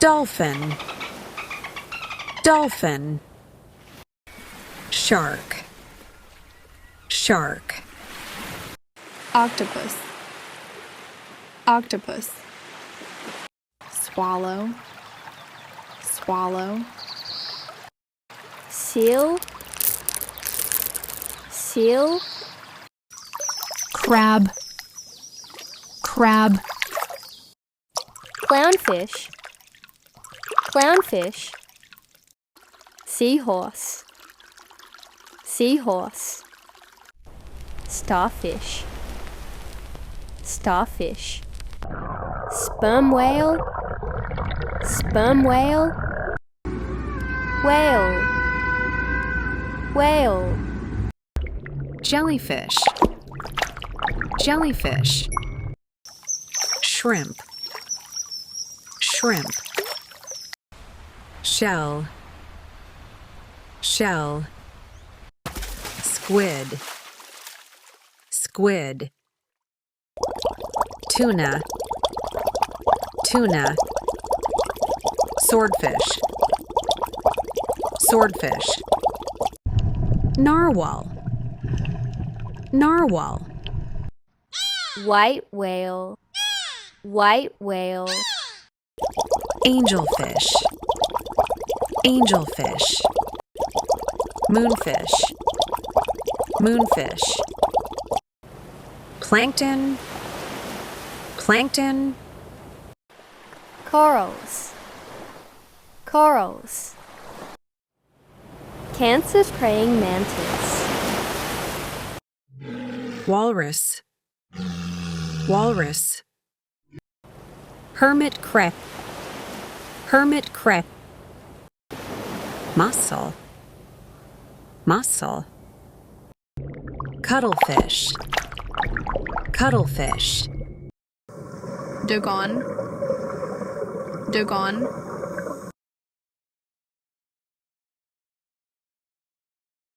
dolphin, dolphin. Shark, shark. Octopus, octopus. Swallow, swallow. Seal, seal. Crab, crab. Clownfish, clownfish. Seahorse, seahorse. Starfish, starfish. Sperm whale, sperm whale. Whale, whale. Jellyfish, jellyfish. Shrimp, shrimp. Shell, shell. Squid, squid. Tuna, tuna. Swordfish, swordfish. Narwhal, narwhal. White whale, white whale. Angelfish, angelfish. Moonfish, moonfish. Plankton, plankton. Corals, corals. Cancer's praying mantis. Walrus, walrus. Hermit crab, hermit crab. Mussel, mussel. Cuttlefish, cuttlefish. Dugon, dugon.